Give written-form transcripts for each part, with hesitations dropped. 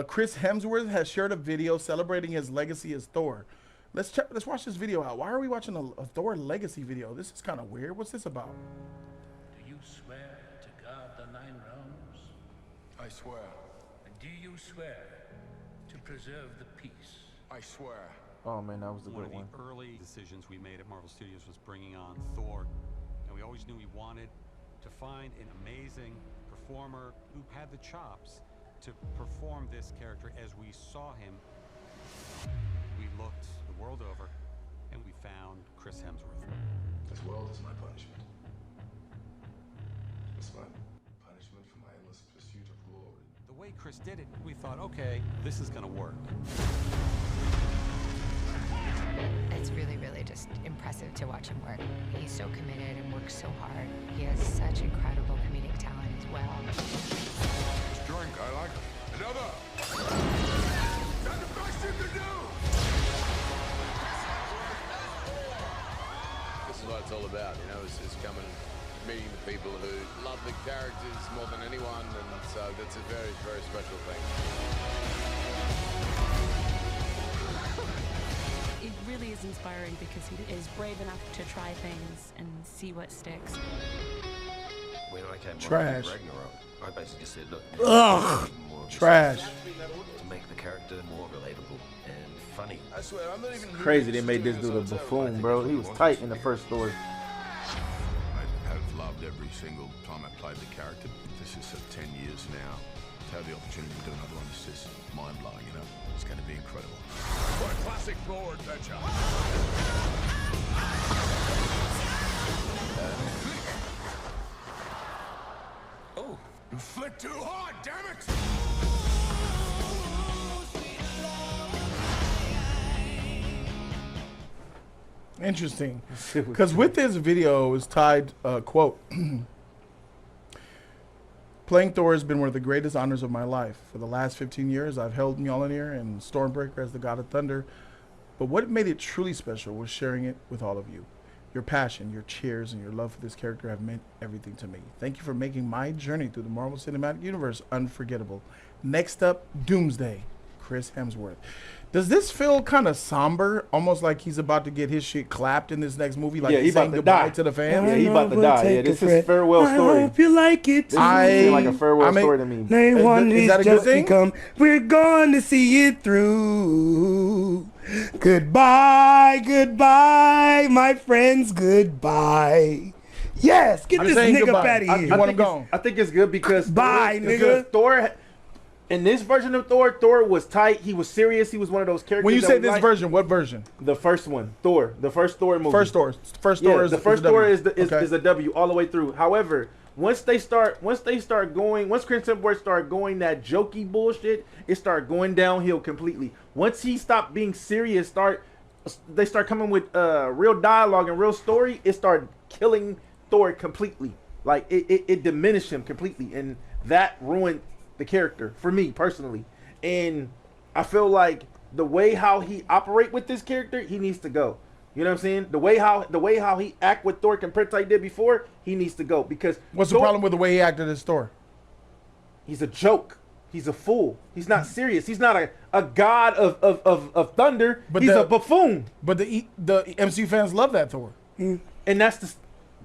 Chris Hemsworth has shared a video celebrating his legacy as Thor. Let's watch this video out. Why are we watching a Thor legacy video? This is kind of weird. What's this about? Do you swear to guard the Nine Realms? I swear. And do you swear to preserve the peace? I swear. Oh man, that was a One good of one. the early decisions we made at Marvel Studios was bringing on Thor, and we always knew we wanted to find an amazing performer who had the chops to perform this character as we saw him. We looked the world over, and we found Chris Hemsworth. This world is my punishment. It's my punishment for my endless pursuit of glory. The way Chris did it, we thought, okay, this is gonna work. It's really, really just impressive to watch him work. He's so committed and works so hard. He has such incredible comedic talent as well. Drink, I like it. Another! That's the best you can do! This is what it's all about, you know, is coming and meeting the people who love the characters more than anyone, and so that's a very, very special thing. It really is inspiring because he is brave enough to try things and see what sticks. When I came Trash. on Ragnarok, I basically just said, look, Ugh. Trash. Trash. To make the character more relatable and funny. I swear, I'm not even Crazy they made this dude a buffoon, bro. He was tight in the first Thor. I have loved every single time I played the character. This is 10 years now. To have the opportunity to do another one is just mind-blowing, you know? It's going to be incredible. What a classic Thor adventure! Oh, you flipped too hard, damn it! Interesting. Because with this video is tied, quote, playing Thor has been one of the greatest honors of my life. For the last 15 years, I've held Mjolnir and Stormbreaker as the god of thunder. But what made it truly special was sharing it with all of you. Your passion, your cheers, and your love for this character have meant everything to me. Thank you for making my journey through the Marvel Cinematic Universe unforgettable. Next up, Doomsday, Chris Hemsworth. Does this feel kind of somber, almost like he's about to get his shit clapped in this next movie? Like Yeah, he's he about saying to goodbye die. to the fans? Yeah, he about to die. Yeah, this is farewell story. I hope you like it. This is like a farewell story to me. Name one is is that a good just thing? become. We're going to see it through. Goodbye, goodbye, my friends, goodbye. Yes, get I'm this saying nigga goodbye. out of here. You want him gone? I think it's good because Bye, because nigga. Thor, in this version of Thor was tight. He was serious. He was one of those characters. When you that say we this liked. version, what version? The first one, Thor, the first Thor movie. First Thor. First Yeah, Thor is the first a Thor W. is Okay. a W all the way through. However, once Chris Hemsworth started going that jokey bullshit, it started going downhill completely. Once he stopped being serious, they start coming with real dialogue and real story, it started killing Thor completely. Like it diminished him completely, and that ruined the character for me personally. And I feel like the way how he operate with this character, he needs to go. You know what I'm saying? The way how he act with Thor compared to how he did before, he needs to go because What's the problem with the way he acted as Thor? he's a joke. He's a fool. He's not serious. He's not a god of thunder. But He's a buffoon. But the MCU fans love that Thor. And that's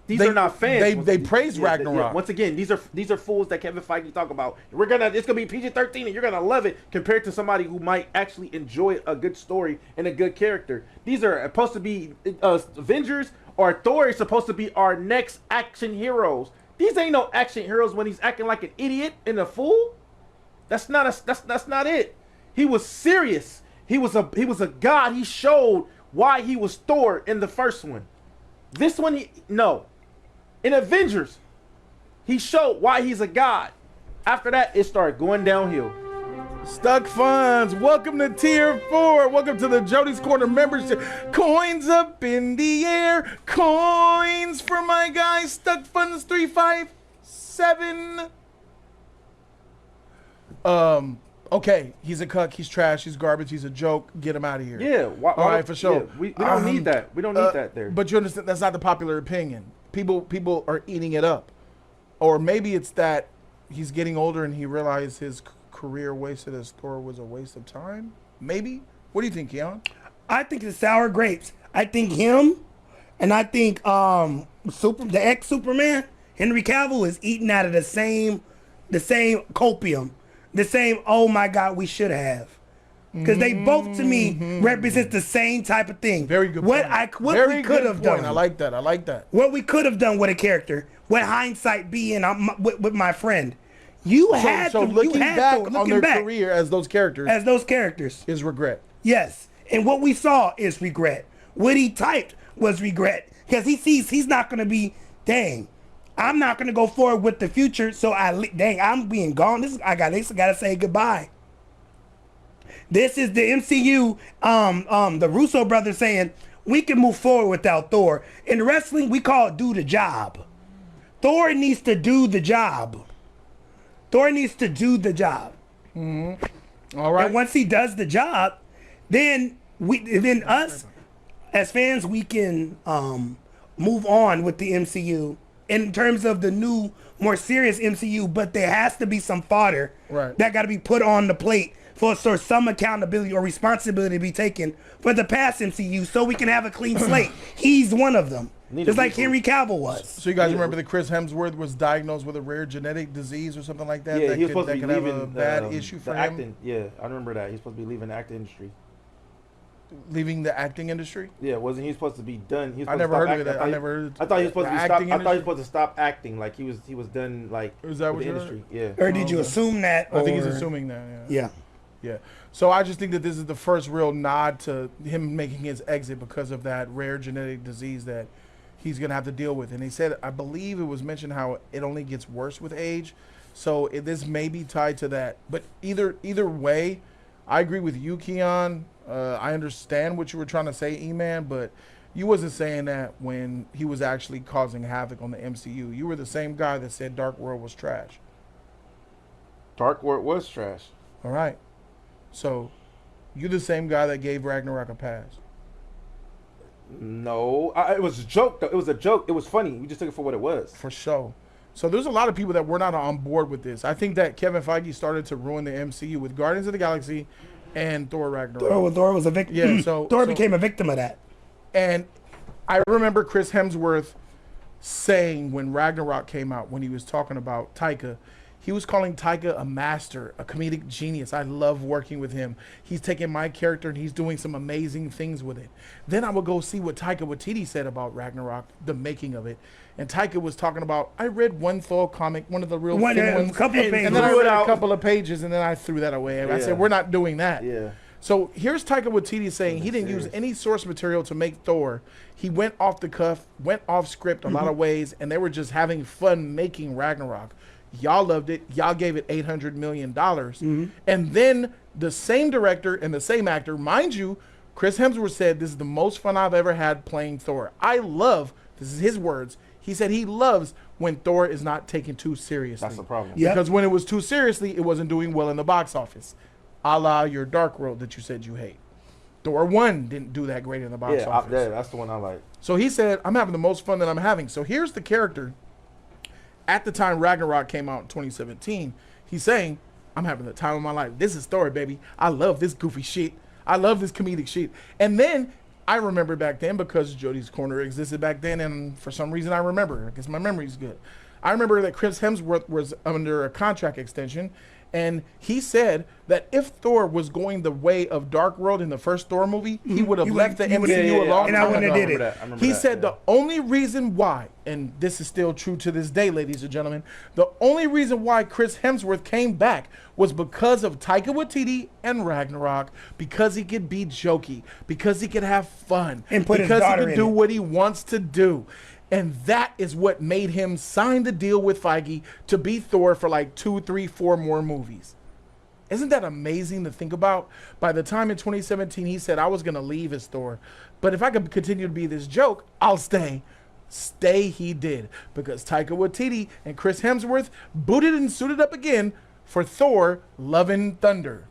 these They- are not fans. they praise Ragnarok. Once again, these are fools that Kevin Feige talk about. It's gonna be PG-13 and you're gonna love it compared to somebody who might actually enjoy a good story and a good character. These are supposed to be Avengers, or Thor is supposed to be our next action heroes. These ain't no action heroes when he's acting like an idiot and a fool. That's not it. He was serious. He was a god. He showed why he was Thor in the first one. This one, no. In Avengers, he showed why he's a god. After that, it started going downhill. Stuck Funds, welcome to Tier 4. Welcome to the Jody's Corner membership. Coins up in the air. Coins for my guy, Stuck Funds 357. Okay, he's a cuck, he's trash, he's garbage, he's a joke. Get him out of here. Yeah, all right, for sure. Yeah, we don't need that. We don't need that there. But you understand, that's not the popular opinion. People are eating it up. Or maybe it's that he's getting older and he realized his career wasted as Thor was a waste of time? Maybe. What do you think, Keon? I think it's sour grapes. I think him, and I think the ex-Superman, Henry Cavill, is eating out of the same copium, the same. Oh my God, we should have, because they both to me represent the same type of thing. Very good. What we could have done. I like that. I like that. What we could have done with a character. What hindsight being with my friend. You had so to. looking back looking on their back, career as those characters is regret. Yes, and what we saw is regret. What he typed was regret, because he sees he's not going to be. Dang, I'm not going to go forward with the future. So I'm being gone. I got to say goodbye. This is the MCU. The Russo brothers saying we can move forward without Thor. In wrestling, we call it do the job. Thor needs to do the job. Thor needs to do the job. All right. And once he does the job, then us as fans, we can move on with the MCU in terms of the new, more serious MCU. But there has to be some fodder that got to be put on the plate for some accountability or responsibility to be taken for the past MCU, so we can have a clean slate. He's one of them. Just like Henry Cavill was. So you guys remember that Chris Hemsworth was diagnosed with a rare genetic disease or something like that? Yeah, that he was supposed to be have leaving a bad issue for him? acting. Yeah, I remember that. He's supposed to be leaving the acting industry. Leaving the acting industry? Yeah, wasn't he supposed to be done? He was I never heard of that. I never heard. I thought he was supposed to the stop. acting I thought he was industry? supposed to stop acting. Like he was done. Like Is that with what the you industry? Yeah. Or did you assume that? I think he's or- assuming that. Yeah. Yeah. So I just think that this is the first real nod to him making his exit because of that rare genetic disease that he's going to have to deal with. And they said, I believe it was mentioned how it only gets worse with age. So this may be tied to that. But either way, I agree with you, Keon. I understand what you were trying to say, E-Man, but you wasn't saying that when he was actually causing havoc on the MCU. You were the same guy that said Dark World was trash. Dark World was trash. All right. So you're the same guy that gave Ragnarok a pass. No, it was a joke. Though. It was a joke. It was funny. We just took it for what it was. For sure. So there's a lot of people that were not on board with this. I think that Kevin Feige started to ruin the MCU with Guardians of the Galaxy and Thor Ragnarok. Thor was a victim. Yeah, so Thor became a victim of that. And I remember Chris Hemsworth saying when Ragnarok came out, when he was talking about Taika, he was calling Taika a master, a comedic genius. I love working with him. He's taking my character and he's doing some amazing things with it. Then I would go see what Taika Waititi said about Ragnarok, the making of it. And Taika was talking about, I read one Thor comic, one of the real thin ones, couple of pages. and then I read a couple of pages and then I threw that away. I said, we're not doing that. Yeah. So here's Taika Waititi saying he didn't use any source material to make Thor. He went off the cuff, went off script a lot of ways, and they were just having fun making Ragnarok. Y'all loved it. Y'all gave it $800 million. And then the same director and the same actor, mind you, Chris Hemsworth said, this is the most fun I've ever had playing Thor. I love, this is his words, he said he loves when Thor is not taken too seriously. That's the problem. Yep. Because when it was too seriously, it wasn't doing well in the box office. A la your Dark World that you said you hate. Thor 1 didn't do that great in the box office. Yeah, that's the one I like. So he said, I'm having the most fun that I'm having. So here's the character. At the time Ragnarok came out in 2017, he's saying, I'm having the time of my life. This is Thor, baby. I love this goofy shit. I love this comedic shit. And then I remember back then, because Jody's Corner existed back then, and for some reason I remember. I guess my memory's good. I remember that Chris Hemsworth was under a contract extension, and he said that if Thor was going the way of Dark World in the first Thor movie, he would have left the MCU a long and I time wouldn't have ago. did it. He said the only reason why, and this is still true to this day, ladies and gentlemen, the only reason why Chris Hemsworth came back was because of Taika Waititi and Ragnarok, because he could be jokey, because he could have fun, And put his because he daughter could in do it. what he wants to do. And that is what made him sign the deal with Feige to be Thor for like 2, 3, 4 more movies. Isn't that amazing to think about? By the time in 2017, he said, I was going to leave as Thor. But if I could continue to be this joke, I'll stay. Stay he did. Because Taika Waititi and Chris Hemsworth booted and suited up again for Thor Love and Thunder.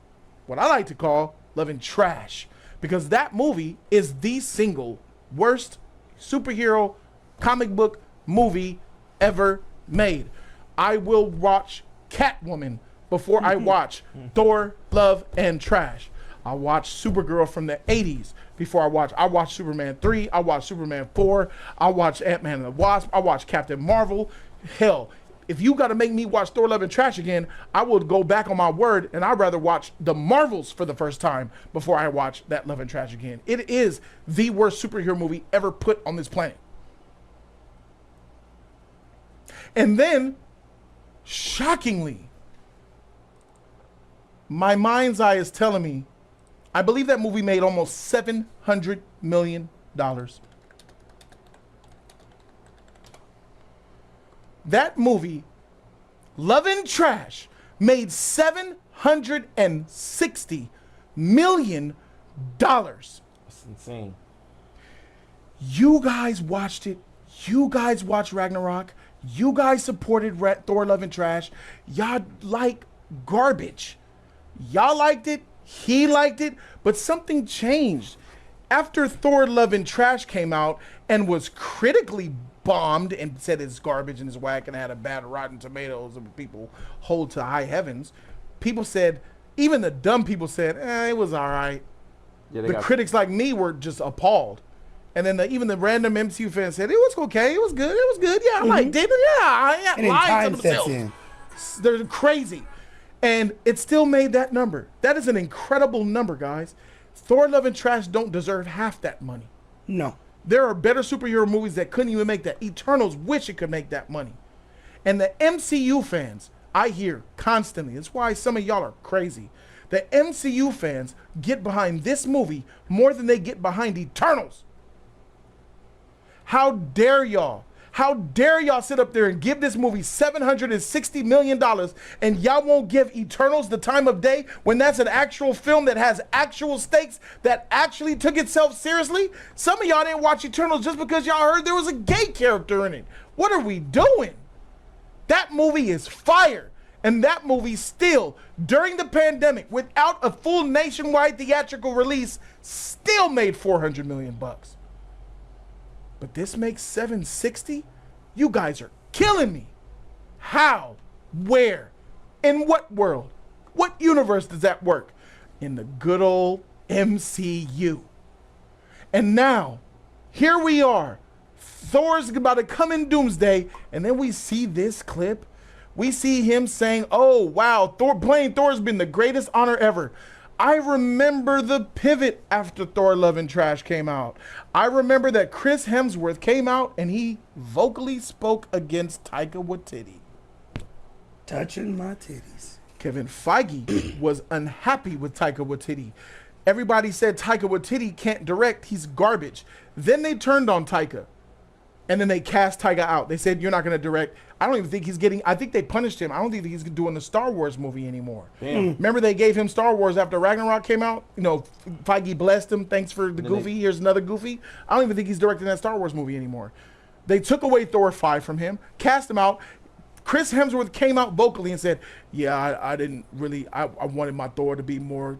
What I like to call Love and Trash. Because that movie is the single worst superhero comic book movie ever made. I will watch Catwoman before I watch Thor, Love, and Trash. I watched Supergirl from the 80s before I watched Superman 3, I watched Superman 4, I watched Ant-Man and the Wasp, I watched Captain Marvel. Hell, if you got to make me watch Thor, Love, and Trash again, I would go back on my word, and I'd rather watch the Marvels for the first time before I watch that Love and Trash again. It is the worst superhero movie ever put on this planet. And then, shockingly, my mind's eye is telling me, I believe that movie made almost $700 million. That movie, Love and Trash, made $760 million. That's insane. You guys watched it. You guys watched Ragnarok. You guys supported Thor, Love, and Trash. Y'all like garbage. Y'all liked it. He liked it. But something changed. After Thor, Love, and Trash came out and was critically bombed and said it's garbage and it's whack and had a bad Rotten Tomatoes and people hold to high heavens, people said, even the dumb people said, it was all right. Yeah, the critics like me were just appalled. And then even the random MCU fans said, it was okay, it was good, it was good. Yeah, I liked it. Yeah, I lied to themselves. They're crazy. And it still made that number. That is an incredible number, guys. Thor, Love, and Trash don't deserve half that money. No. There are better superhero movies that couldn't even make that. Eternals wish it could make that money. And the MCU fans, I hear constantly, that's why some of y'all are crazy. The MCU fans get behind this movie more than they get behind Eternals. How dare y'all? How dare y'all sit up there and give this movie $760 million and y'all won't give Eternals the time of day when that's an actual film that has actual stakes, that actually took itself seriously? Some of y'all didn't watch Eternals just because y'all heard there was a gay character in it. What are we doing? That movie is fire. And that movie still, during the pandemic, without a full nationwide theatrical release, still made $400 million. But this makes 760? You guys are killing me. How? Where? In what world? What universe does that work? In the good old MCU. And now, here we are. Thor's about to come in Doomsday, and then we see this clip. We see him saying, oh, wow, playing Thor's been the greatest honor ever. I remember the pivot after Thor, Love, and Trash came out. I remember that Chris Hemsworth came out and he vocally spoke against Taika Waititi. Touching my titties. Kevin Feige was unhappy with Taika Waititi. Everybody said Taika Waititi can't direct, he's garbage. Then they turned on Taika. And then they cast Taika out. They said, you're not going to direct. I don't even think he's getting, I think they punished him. I don't think he's doing the Star Wars movie anymore. Remember they gave him Star Wars after Ragnarok came out? You know, Feige blessed him. Thanks for the Goofy. Here's another Goofy. I don't even think he's directing that Star Wars movie anymore. They took away Thor 5 from him, cast him out. Chris Hemsworth came out vocally and said, yeah, I didn't really, I wanted my Thor to be more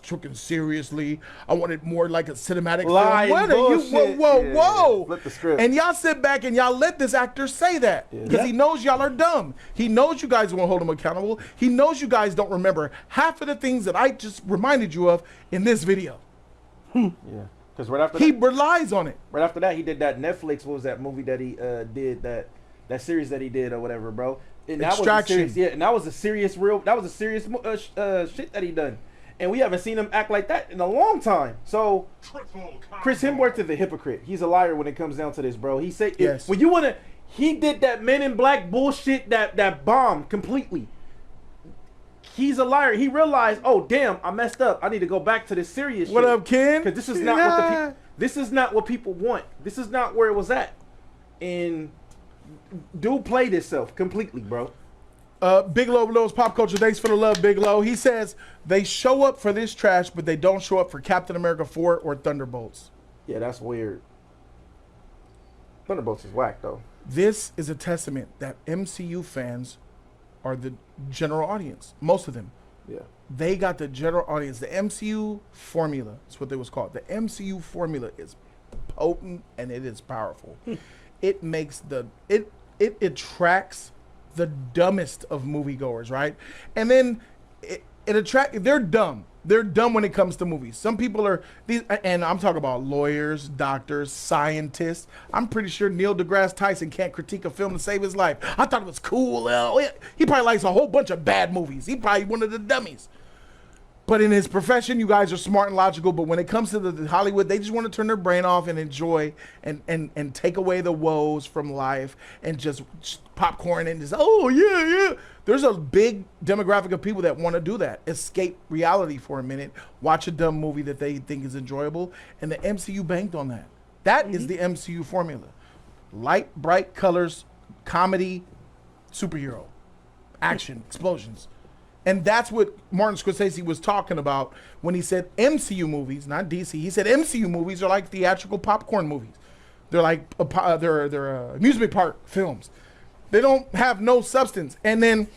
taken seriously. I wanted more like a cinematic film. What are you? Whoa. Flip the script. And y'all sit back and y'all let this actor say that because he knows y'all are dumb. He knows you guys won't hold him accountable. He knows you guys don't remember half of the things that I just reminded you of in this video. Yeah, because right after he relies on it. Right after that, he did that Netflix. What was that movie that he did? That series that he did or whatever, bro. And that Extraction. Was a serious, and that was a serious shit that he done. And we haven't seen him act like that in a long time. So, Chris Hemsworth is a hypocrite. He's a liar when it comes down to this, bro. He said, when you want to, he did that Men in Black bullshit that bombed completely. He's a liar. He realized, oh, damn, I messed up. I need to go back to this serious shit. What up, Ken? Because this is not what this is not what people want. This is not where it was at. And dude played himself completely, bro. Big Low knows pop culture. Thanks for the love, Big Low. He says they show up for this trash, but they don't show up for Captain America 4 or Thunderbolts. Yeah, that's weird. Thunderbolts is whack, though. This is a testament that MCU fans are the general audience. Most of them. Yeah. They got the general audience. The MCU formula is what it was called. The MCU formula is potent and it is powerful. It makes it attracts the dumbest of moviegoers, right? And then they're dumb. They're dumb when it comes to movies. Some people are these, and I'm talking about lawyers, doctors, scientists. I'm pretty sure Neil deGrasse Tyson can't critique a film to save his life. I thought it was cool. He probably likes a whole bunch of bad movies. He probably one of the dummies. But in his profession, you guys are smart and logical. But when it comes to the Hollywood, they just want to turn their brain off and enjoy and take away the woes from life and just popcorn and just, oh, yeah. There's a big demographic of people that want to do that. Escape reality for a minute. Watch a dumb movie that they think is enjoyable. And the MCU banked on that. That is the MCU formula. Light, bright colors, comedy, superhero, action, explosions. And that's what Martin Scorsese was talking about when he said MCU movies, not DC. He said MCU movies are like theatrical popcorn movies. They're like they're amusement park films. They don't have no substance. And then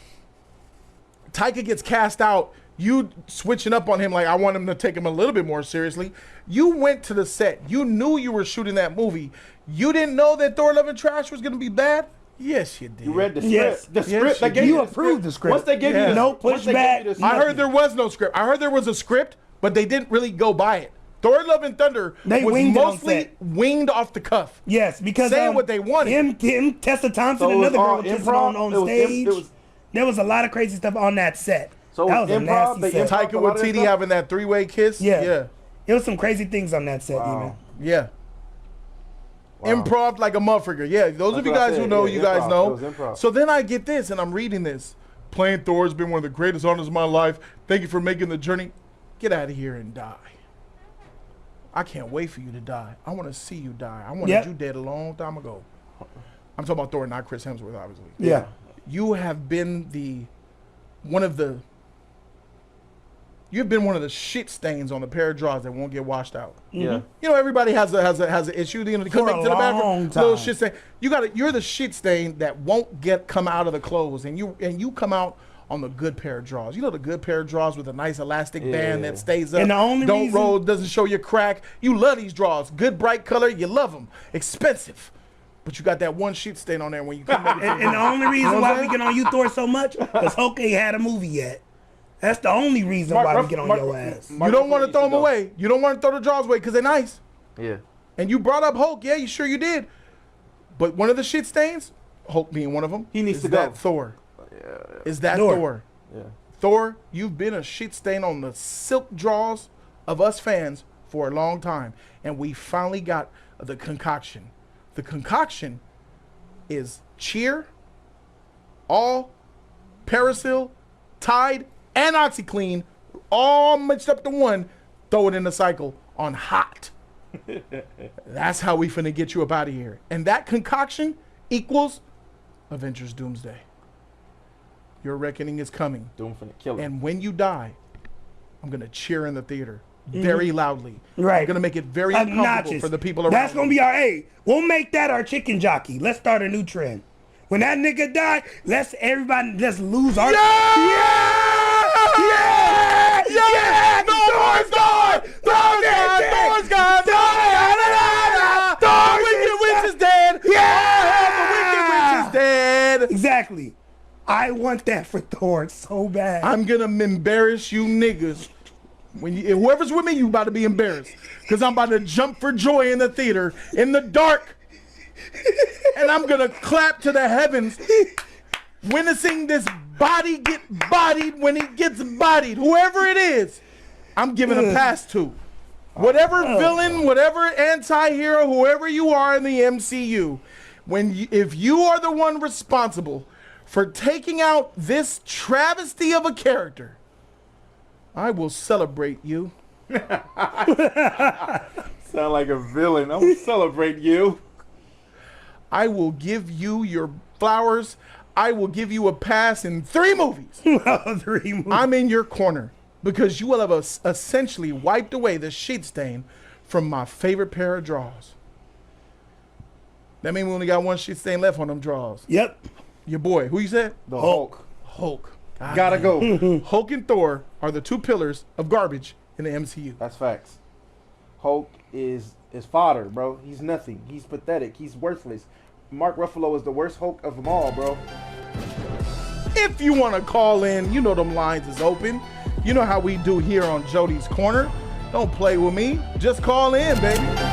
Taika gets cast out. You switching up on him like I want him to take him a little bit more seriously. You went to the set. You knew you were shooting that movie. You didn't know that Thor: Love and Trash was going to be bad? Yes, you did. You read the script. Yes. The script. They gave you approved the script. Once they gave you no pushback. I heard there was no script. I heard there was a script, but they didn't really go by it. Thor: Love and Thunder was mostly winged off the cuff. Yes, because saying what they wanted. Him, Tessa Thompson, So another girl improv? kissing on stage. There was a lot of crazy stuff on that set. So that was a improv, nasty set. Taika Waititi having that three-way kiss. Yeah. It was some crazy things on that set, even. Yeah. Wow. Improv like a motherfucker. Yeah, those of you guys who know, you guys know. So then I get this, and I'm reading this. Playing Thor has been one of the greatest honors of my life. Thank you for making the journey. Get out of here and die. I can't wait for you to die. I want to see you die. I wanted you dead a long time ago. I'm talking about Thor, not Chris Hemsworth, obviously. Yeah. You have been one of the shit stains on the pair of drawers that won't get washed out. Yeah. You know, everybody has an issue. You know, they come into the bathroom, little shit stain. You're the shit stain that won't come out of the clothes, and you come out on the good pair of drawers. You know, the good pair of drawers with a nice elastic band that stays up. And the only don't roll, doesn't show your crack. You love these drawers. Good bright color, you love them. Expensive. But you got that one shit stain on there when you come back. And the only reason why we get on you, Thor, so much because Hulk ain't had a movie yet. That's the only reason why we get on your ass. You don't want to throw them away. You don't want to throw the drawers away because they're nice. Yeah. And you brought up Hulk. Yeah, you sure you did. But one of the shit stains, Hulk being one of them, he needs to go. Thor. Yeah. Is that Thor? Yeah. Thor, you've been a shit stain on the silk drawers of us fans for a long time. And we finally got the concoction. The concoction is Cheer, All, Parasil, Tide, and OxyClean, all mixed up to one. Throw it in the cycle on hot. That's how we finna get you up out of here. And that concoction equals Avengers Doomsday. Your reckoning is coming. Doom finna kill him. And when you die, I'm gonna cheer in the theater very loudly. Right. I'm gonna make it very uncomfortable for the people around. That's gonna be we'll make that our chicken jockey. Let's start a new trend. When that nigga die, let's lose our Thor's gone! Thor's gone! The Wicked Witch is dead! The Wicked Witch is dead! Exactly. I want that for Thor so bad. I'm gonna embarrass you niggas. Whoever's with me, you about to be embarrassed. Because I'm about to jump for joy in the theater, in the dark. And I'm gonna clap to the heavens, witnessing this body get bodied when he gets bodied. Whoever it is, I'm giving a pass to. Whatever villain, whatever anti-hero, whoever you are in the MCU, if you are the one responsible for taking out this travesty of a character, I will celebrate you. Sound like a villain. I will celebrate you. I will give you your flowers. I will give you a pass in 3 movies. 3 movies. I'm in your corner because you will have essentially wiped away the shit stain from my favorite pair of drawers. That means we only got one shit stain left on them drawers. Yep. Your boy. Who you said? The Hulk. Gotta go. Hulk and Thor are the 2 pillars of garbage in the MCU. That's facts. Hulk is fodder, bro. He's nothing. He's pathetic. He's worthless. Mark Ruffalo is the worst Hulk of them all, bro. if you want to call in, you know them lines is open. You know how we do here on Jody's Corner. Don't play with me. Just call in, baby.